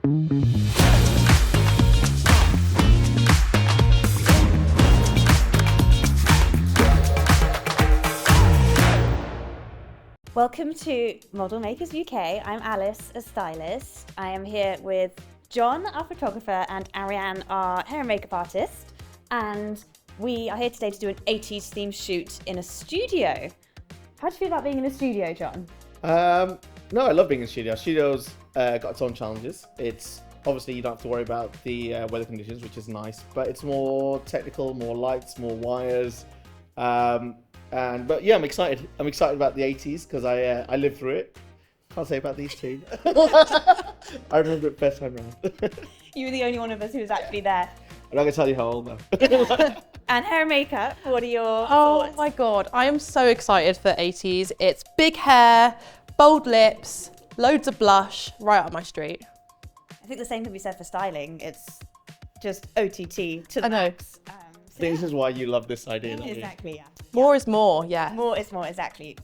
Welcome to Model Makers UK. I'm Alice, a stylist. I am here with John, our photographer, and Ariane, our hair and makeup artist. And we are here today to do an 80s themed shoot in a studio. How do you feel about being in a studio, John? No, I love being in a studio. Studio's got its own challenges. It's obviously you don't have to worry about the weather conditions, which is nice, but it's more technical, more lights, more wires. But yeah, I'm excited. I'm excited about the 80s because I lived through it. Can't say about these two. I remember it first time around. You were the only one of us who was actually there. I'm not gonna tell you how old though. And hair and makeup, what are your Oh thoughts? my God, I am so excited for 80s. It's big hair, bold lips, loads of blush, right up my street. I think the same can be said for styling. It's just OTT to the I know. max. This is why you love this idea. don't you? Exactly, yeah. More is more, yeah. More is more, exactly.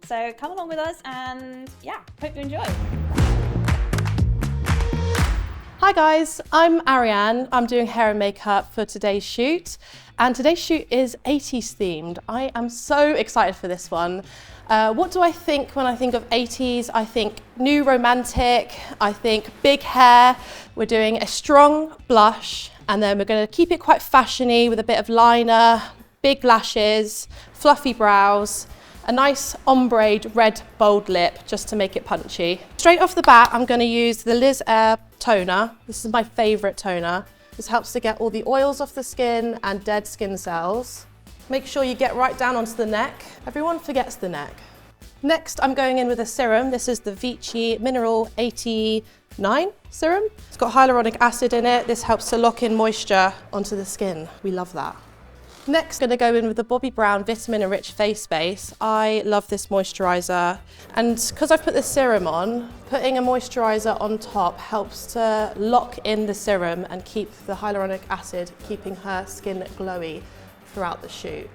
So come along with us and yeah, hope you enjoy. Hi guys, I'm Ariane. I'm doing hair and makeup for today's shoot. And today's shoot is 80s themed. I am so excited for this one. What do I think when I think of 80s? I think new romantic, I think big hair. We're doing a strong blush and then we're going to keep it quite fashiony with a bit of liner, big lashes, fluffy brows, a nice ombre red bold lip just to make it punchy. Straight off the bat, I'm going to use the Liz Air toner. This is my favourite toner. This helps to get all the oils off the skin and dead skin cells. Make sure you get right down onto the neck. Everyone forgets the neck. Next, I'm going in with a serum. This is the Vichy Mineral 89 serum. It's got hyaluronic acid in it. This helps to lock in moisture onto the skin. We love that. Next, I'm going to go in with the Bobbi Brown Vitamin Enriched Face Base. I love this moisturiser. And because I've put the serum on, putting a moisturiser on top helps to lock in the serum and keep the hyaluronic acid, keeping her skin glowy throughout the shoot.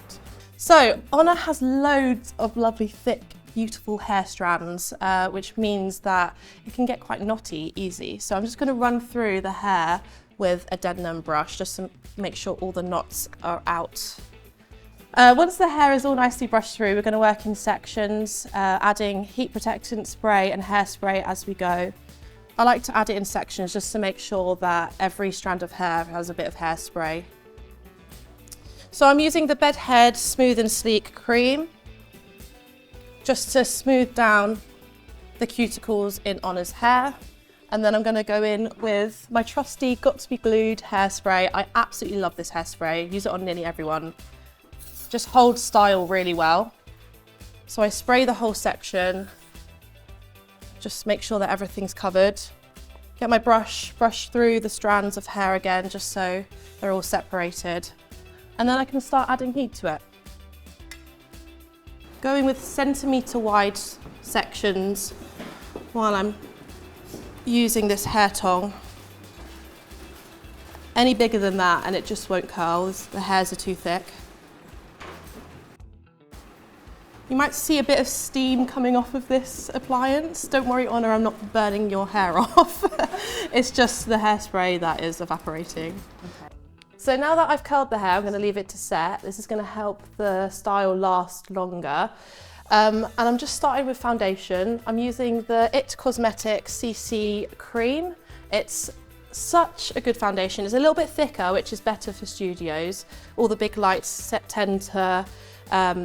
So, Honor has loads of lovely, thick, beautiful hair strands, which means that it can get quite knotty easy. So I'm just going to run through the hair with a denim brush just to make sure all the knots are out. Once the hair is all nicely brushed through, we're going to work in sections, adding heat protectant spray and hairspray as we go. I like to add it in sections just to make sure that every strand of hair has a bit of hairspray. So I'm using the Bed Head Smooth and Sleek cream just to smooth down the cuticles in Honor's hair. And then I'm going to go in with my trusty Got To Be Glued hairspray. I absolutely love this hairspray. Use it on nearly everyone. Just holds style really well. So I spray the whole section. Just make sure that everything's covered. Get my brush through the strands of hair again, just so they're all separated. And then I can start adding heat to it. Going with centimetre wide sections while I'm using this hair tong. Any bigger than that and it just won't curl, the hairs are too thick. You might see a bit of steam coming off of this appliance. Don't worry, Honor, I'm not burning your hair off. It's just the hairspray that is evaporating. Okay. So now that I've curled the hair, I'm going to leave it to set. This is going to help the style last longer. And I'm just starting with foundation. I'm using the IT Cosmetics CC Cream. It's such a good foundation. It's a little bit thicker, which is better for studios. All the big lights tend to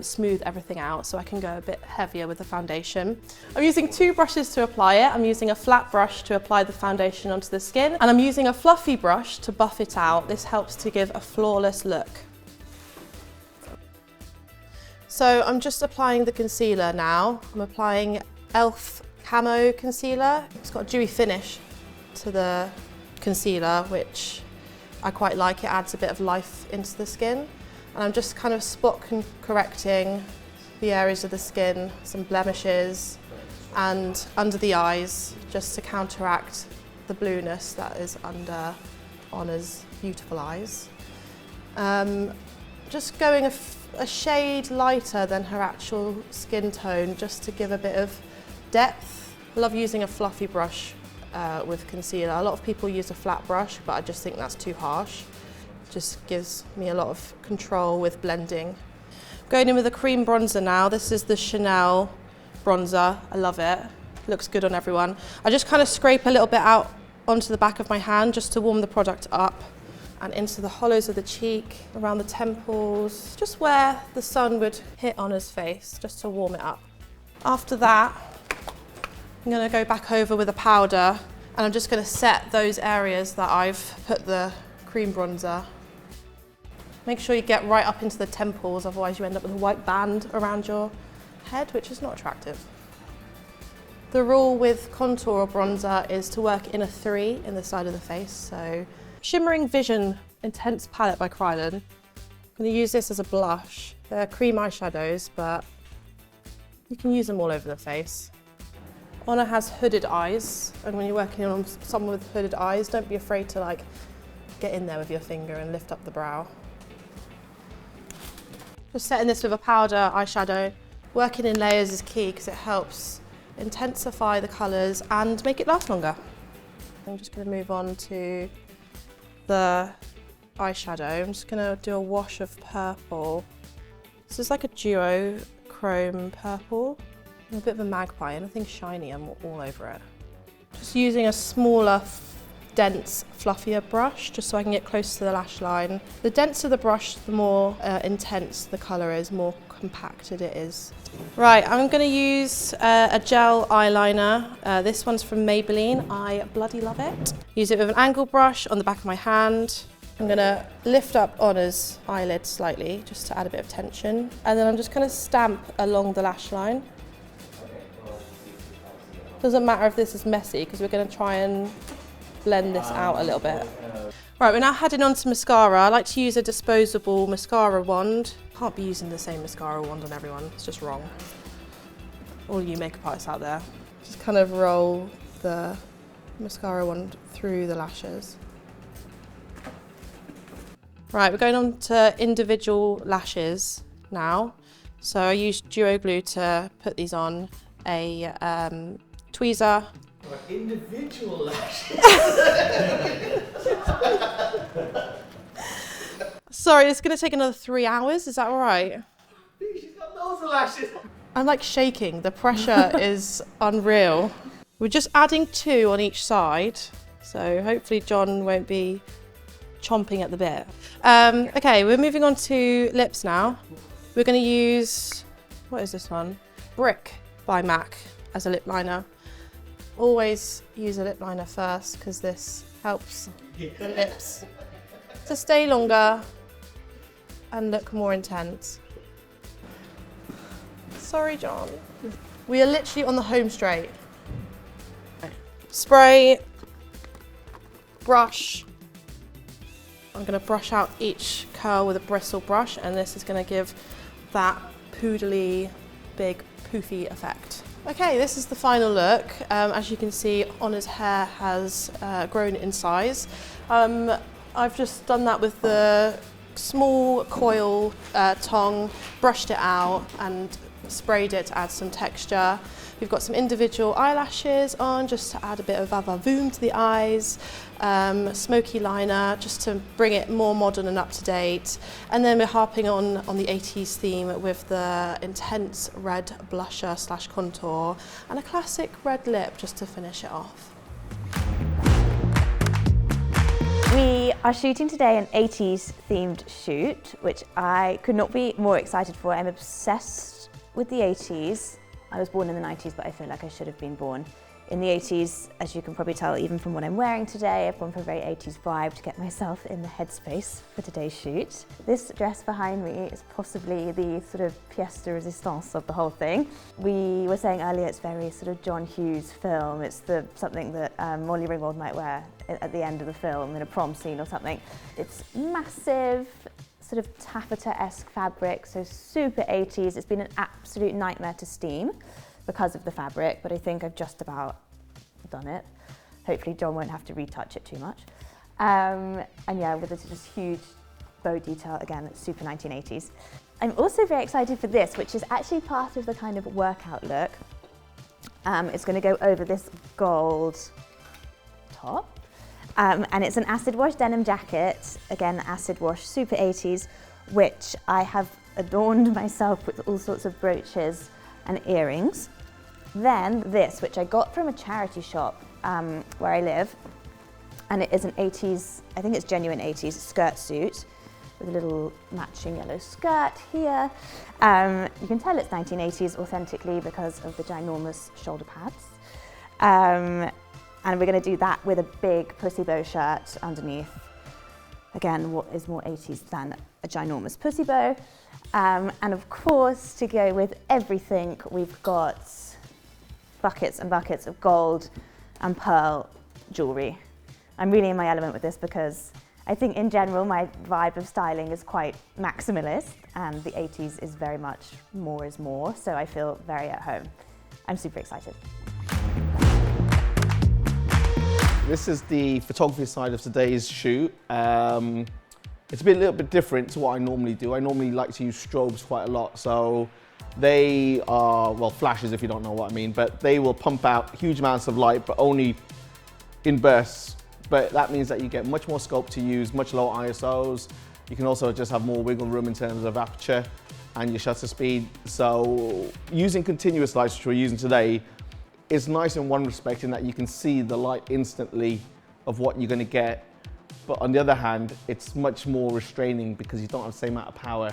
smooth everything out, so I can go a bit heavier with the foundation. I'm using two brushes to apply it. I'm using a flat brush to apply the foundation onto the skin, and I'm using a fluffy brush to buff it out. This helps to give a flawless look. So I'm just applying the concealer now. I'm applying e.l.f. Camo Concealer. It's got a dewy finish to the concealer, which I quite like. It adds a bit of life into the skin. And I'm just kind of spot correcting the areas of the skin, some blemishes, and under the eyes, just to counteract the blueness that is under Honor's beautiful eyes. Just going a shade lighter than her actual skin tone, just to give a bit of depth. I love using a fluffy brush with concealer. A lot of people use a flat brush, but I just think that's too harsh. Just gives me a lot of control with blending. Going in with a cream bronzer now. This is the Chanel bronzer. I love it. Looks good on everyone. I just kind of scrape a little bit out onto the back of my hand just to warm the product up, and into the hollows of the cheek, around the temples, just where the sun would hit on his face, just to warm it up. After that, I'm gonna go back over with a powder, and I'm just gonna set those areas that I've put the cream bronzer. Make sure you get right up into the temples, otherwise you end up with a white band around your head, which is not attractive. The rule with contour or bronzer is to work in a 3 in the side of the face. So Shimmering Vision Intense Palette by Kryolan. I'm going to use this as a blush. They're cream eyeshadows, but you can use them all over the face. Honor has hooded eyes, and when you're working on someone with hooded eyes, don't be afraid to like get in there with your finger and lift up the brow. Just setting this with a powder eyeshadow. Working in layers is key because it helps intensify the colours and make it last longer. I'm just going to move on to the eyeshadow. I'm just going to do a wash of purple. This is like a duochrome purple, and a bit of a magpie, and I think shiny. I'm all over it. Just using a smaller, dense, fluffier brush, just so I can get close to the lash line. The denser the brush, the more intense the colour is, more compacted it is. Right, I'm going to use a gel eyeliner. This one's from Maybelline. I bloody love it. Use it with an angle brush on the back of my hand. I'm going to lift up Honor's eyelid slightly, just to add a bit of tension. And then I'm just going to stamp along the lash line. Doesn't matter if this is messy, because we're going to try and blend this out a little bit. Right, we're now heading on to mascara. I like to use a disposable mascara wand. Can't be using the same mascara wand on everyone, it's just wrong. All you makeup artists out there. Just kind of roll the mascara wand through the lashes. Right, we're going on to individual lashes now. So I used Duo Glue to put these on, a tweezer. Individual lashes. Sorry, it's going to take another 3 hours. Is that all right? She's got loads of lashes. I'm like shaking. The pressure is unreal. We're just adding 2 on each side, so hopefully John won't be chomping at the bit. Okay, we're moving on to lips now. We're going to use, what is this one? Brick by MAC as a lip liner. Always use a lip liner first, because this helps the lips to stay longer and look more intense. Sorry, John. We are literally on the home straight. Spray, brush. I'm going to brush out each curl with a bristle brush, and this is going to give that poodly, big, poofy effect. Okay, this is the final look. As you can see, Honor's hair has grown in size. I've just done that with the small coil tong, brushed it out and sprayed it to add some texture. We've got some individual eyelashes on just to add a bit of va-va-voom to the eyes, smoky liner just to bring it more modern and up to date. And then we're harping on the 80s theme with the intense red blusher / contour and a classic red lip just to finish it off. We are shooting today an 80s themed shoot, which I could not be more excited for. I'm obsessed with the 80s. I was born in the 90s, but I feel like I should have been born in the 80s. As you can probably tell, even from what I'm wearing today, I've gone for a very 80s vibe to get myself in the headspace for today's shoot. This dress behind me is possibly the sort of pièce de résistance of the whole thing. We were saying earlier it's very sort of John Hughes film. It's something that Molly Ringwald might wear at the end of the film in a prom scene or something. It's massive, sort of taffeta-esque fabric, so super 80s. It's been an absolute nightmare to steam because of the fabric, but I think I've just about done it. Hopefully John won't have to retouch it too much. And yeah, with this just huge bow detail, again, it's super 1980s. I'm also very excited for this, which is actually part of the kind of workout look. It's going to go over this gold top. And it's an acid wash denim jacket, again acid wash, super 80s, which I have adorned myself with all sorts of brooches and earrings. Then this, which I got from a charity shop where I live, and it is an 80s, I think it's genuine 80s skirt suit with a little matching yellow skirt here. You can tell it's 1980s authentically because of the ginormous shoulder pads. And we're going to do that with a big pussy bow shirt underneath. Again, what is more 80s than a ginormous pussy bow? And of course, to go with everything, we've got buckets and buckets of gold and pearl jewellery. I'm really in my element with this because I think in general my vibe of styling is quite maximalist, and the 80s is very much more is more, so I feel very at home. I'm super excited. This is the photography side of today's shoot. It's a little bit different to what I normally do. I normally like to use strobes quite a lot. So they are, well, flashes if you don't know what I mean, but they will pump out huge amounts of light, but only in bursts. But that means that you get much more scope to use, much lower ISOs. You can also just have more wiggle room in terms of aperture and your shutter speed. So using continuous lights, which we're using today, is nice in one respect in that you can see the light instantly of what you're going to get. But on the other hand, it's much more restraining because you don't have the same amount of power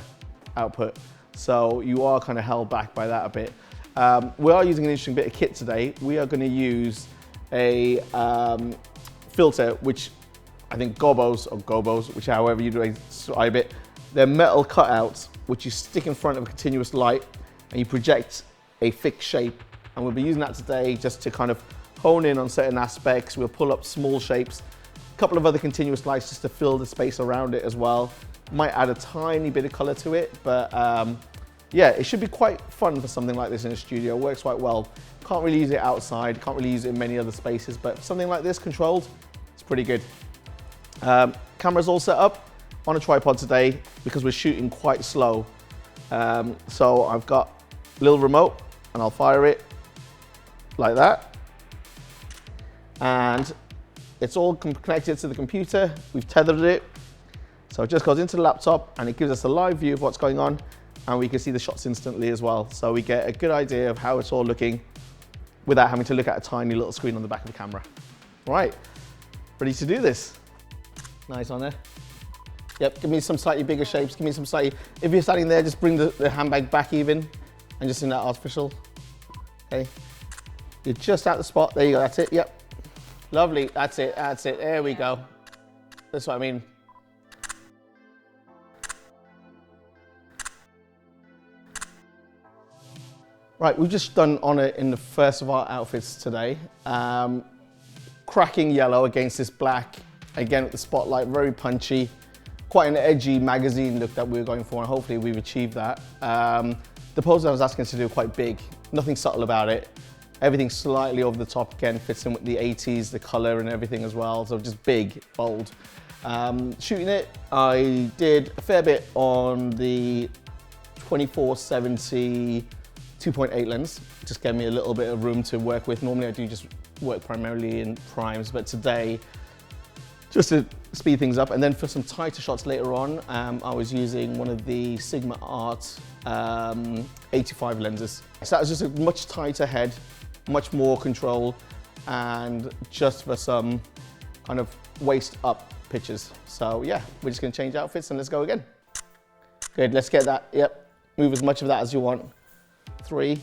output. So you are kind of held back by that a bit. We are using an interesting bit of kit today. We are going to use a filter, which I think gobos, which however you describe it, they're metal cutouts, which you stick in front of a continuous light and you project a fixed shape. And we'll be using that today just to kind of hone in on certain aspects. We'll pull up small shapes, a couple of other continuous lights just to fill the space around it as well. Might add a tiny bit of color to it, but yeah, it should be quite fun for something like this in a studio. It works quite well. Can't really use it outside, can't really use it in many other spaces, but something like this controlled, it's pretty good. Camera's all set up on a tripod today because we're shooting quite slow. So I've got a little remote and I'll fire it like that. And it's all connected to the computer. We've tethered it. So it just goes into the laptop and it gives us a live view of what's going on, and we can see the shots instantly as well. So we get a good idea of how it's all looking without having to look at a tiny little screen on the back of the camera. Right, ready to do this. Nice on there. Yep, give me some slightly bigger shapes. Give me some slightly, if you're standing there, just bring the handbag back even and just in that artificial. Okay, you're just at the spot. There you go, that's it, yep. Lovely, that's it, there we go. That's what I mean. Right, we've just done on it in the first of our outfits today. Cracking yellow against this black, again with the spotlight, very punchy. Quite an edgy magazine look that we were going for, and hopefully we've achieved that. The pose I was asking us to do quite big, nothing subtle about it. Everything slightly over the top, again, fits in with the 80s, the color and everything as well, so just big, bold. Shooting it, I did a fair bit on the 24-70 2.8 lens, just gave me a little bit of room to work with. Normally I do just work primarily in primes, but today, just to speed things up, and then for some tighter shots later on, I was using one of the Sigma Art 85 lenses. So that was just a much tighter head, much more control, and just for some kind of waist up pictures. So yeah, we're just gonna change outfits and let's go again. Good, let's get that, yep. Move as much of that as you want. 3,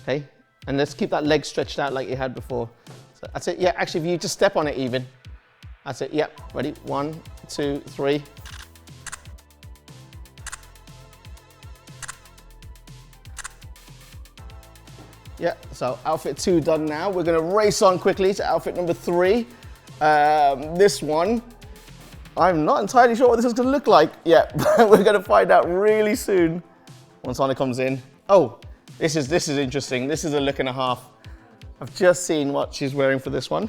okay, and let's keep that leg stretched out like you had before. So that's it, yeah, actually if you just step on it even. That's it, yep, ready, 1, 2, 3. Yeah, so outfit 2 done now. We're gonna race on quickly to outfit number 3. This one, I'm not entirely sure what this is gonna look like yet, but we're gonna find out really soon once Anna comes in. Oh, this is interesting. This is a look and a half. I've just seen what she's wearing for this one.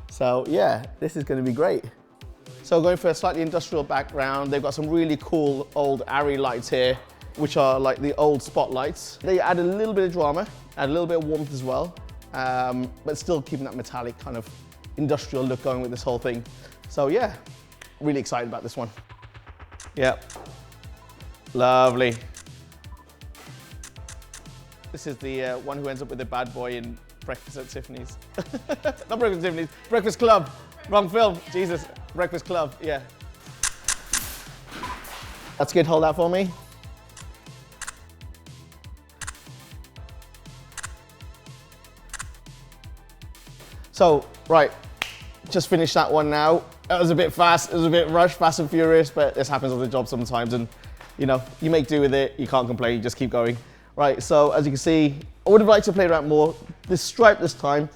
So yeah, this is gonna be great. So going for a slightly industrial background, they've got some really cool old Arri lights here, which are like the old spotlights. They add a little bit of drama, add a little bit of warmth as well, but still keeping that metallic kind of industrial look going with this whole thing. So yeah, really excited about this one. Yeah, lovely. This is the one who ends up with the bad boy in Breakfast at Tiffany's. Not Breakfast at Tiffany's, Breakfast Club. Wrong film, Jesus. Breakfast Club, yeah. That's good, hold that for me. So, right, just finished that one now. It was a bit fast, it was a bit rushed, fast and furious, but this happens on the job sometimes, and you know, you make do with it, you can't complain, you just keep going. Right, so as you can see, I would have liked to play around more. This stripe this time,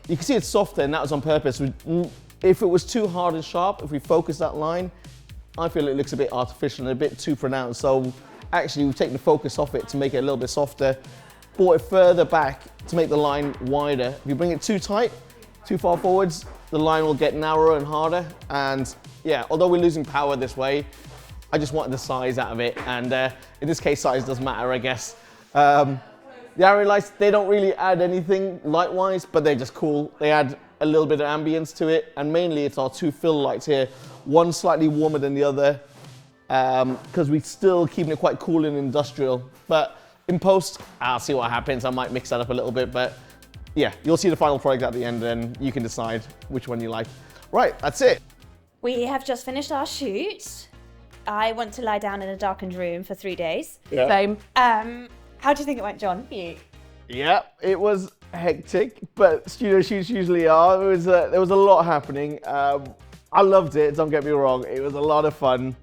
you can see it's softer, and that was on purpose. If it was too hard and sharp, if we focus that line, I feel it looks a bit artificial and a bit too pronounced. So actually we've taken the focus off it to make it a little bit softer, brought it further back to make the line wider. If you bring it too tight, too far forwards, the line will get narrower and harder. And yeah, although we're losing power this way, I just wanted the size out of it. And in this case, size does matter, I guess. The Arian lights, they don't really add anything light-wise, but they're just cool. They add a little bit of ambience to it, and mainly it's our two fill lights here. One slightly warmer than the other, because we're still keeping it quite cool and industrial. But in post, I'll see what happens. I might mix that up a little bit, but yeah, you'll see the final product at the end, and you can decide which one you like. Right, that's it. We have just finished our shoot. I want to lie down in a darkened room for 3 days. Yeah. Same. How do you think it went, John? You? Yeah, it was hectic, but studio shoots usually are. There was a lot happening. I loved it, don't get me wrong. It was a lot of fun.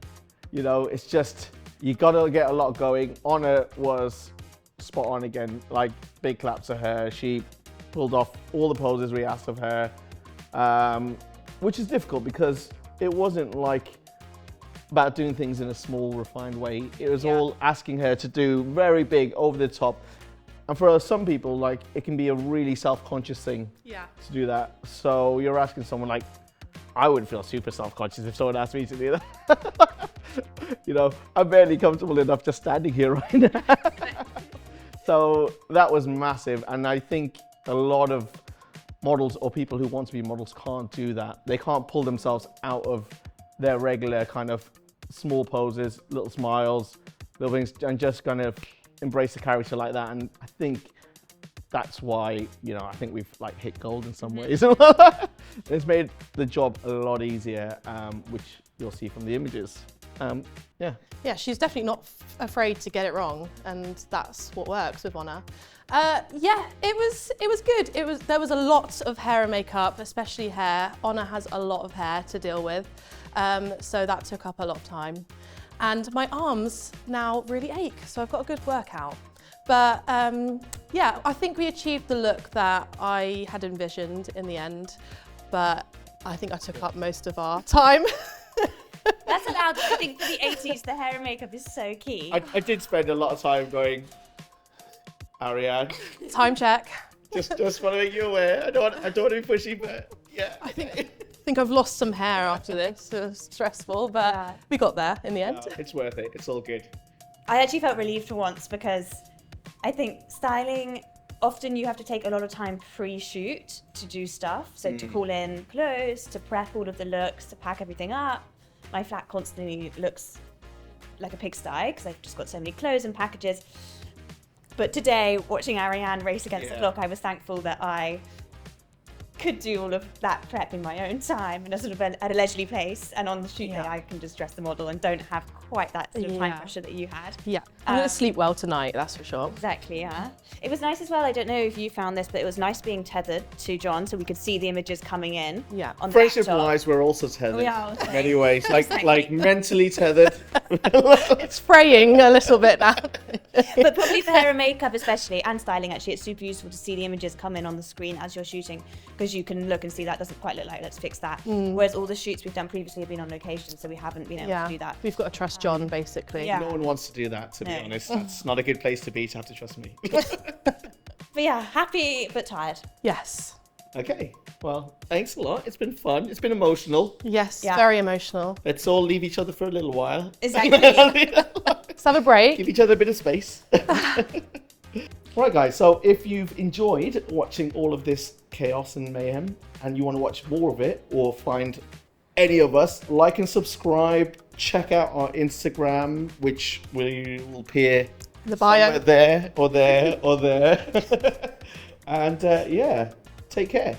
You know, it's just, you gotta get a lot going. Honor was spot on again, like big claps to her. She pulled off all the poses we asked of her, which is difficult because it wasn't like about doing things in a small, refined way. It was all asking her to do very big, over the top. And for some people, like, it can be a really self-conscious thing to do that. So you're asking someone like, I would feel super self-conscious if someone asked me to do that. You know, I'm barely comfortable enough just standing here right now. So that was massive. And I think a lot of models or people who want to be models can't do that. They can't pull themselves out of their regular kind of small poses, little smiles, little things, and just kind of embrace the character like that. And I think that's why, you know, I think we've like hit gold in some ways. It's made the job a lot easier, which you'll see from the images. Yeah, she's definitely not afraid to get it wrong, and that's what works with Honor. Yeah, it was good. There was a lot of hair and makeup, especially hair. Honor has a lot of hair to deal with, so that took up a lot of time. And my arms now really ache, so I've got a good workout. But yeah, I think we achieved the look that I had envisioned in the end, but I think I took up most of our time. That's allowed. I think for the 80s, the hair and makeup is so key. I did spend a lot of time going, Ariane, Time check. just want to make you aware. I don't want to be pushy, but yeah. I think I've lost some hair after this. It was stressful, but we got there in the end. It's worth it. It's all good. I actually felt relieved for once because I think styling, often you have to take a lot of time pre-shoot to do stuff. So to call in clothes, to prep all of the looks, to pack everything up. My flat constantly looks like a pigsty because I've just got so many clothes and packages. But today, watching Ariane race against the clock, I was thankful that I could do all of that prep in my own time in a sort of at a leisurely pace, and on the shoot day I can just dress the model and don't have quite that sort of time pressure that you had. Yeah, I'm gonna sleep well tonight, that's for sure. Exactly, yeah. It was nice as well, I don't know if you found this, but it was nice being tethered to John so we could see the images coming in. Yeah. On the Friendship-wise, we're also tethered. We are also. In many ways, like Exactly. like mentally tethered. It's fraying a little bit now. But probably for hair and makeup especially, and styling actually, it's super useful to see the images come in on the screen as you're shooting, because you can look and see that doesn't quite look like, let's fix that. Whereas all the shoots we've done previously have been on location, so we haven't been able to do that. We've got to trust John, basically. Yeah. No one wants to do that, to be No. honest. It's not a good place to be to have to trust me. But yeah, happy but tired. Yes. Okay, well, thanks a lot. It's been fun. It's been emotional. Yes, Yeah. very emotional. Let's all leave each other for a little while. Exactly. Let's have a break. Give each other a bit of space. Right, guys, so if you've enjoyed watching all of this chaos and mayhem and you want to watch more of it or find any of us, like and subscribe. Check out our Instagram, which will appear The bio. somewhere there or there or there. And yeah, take care.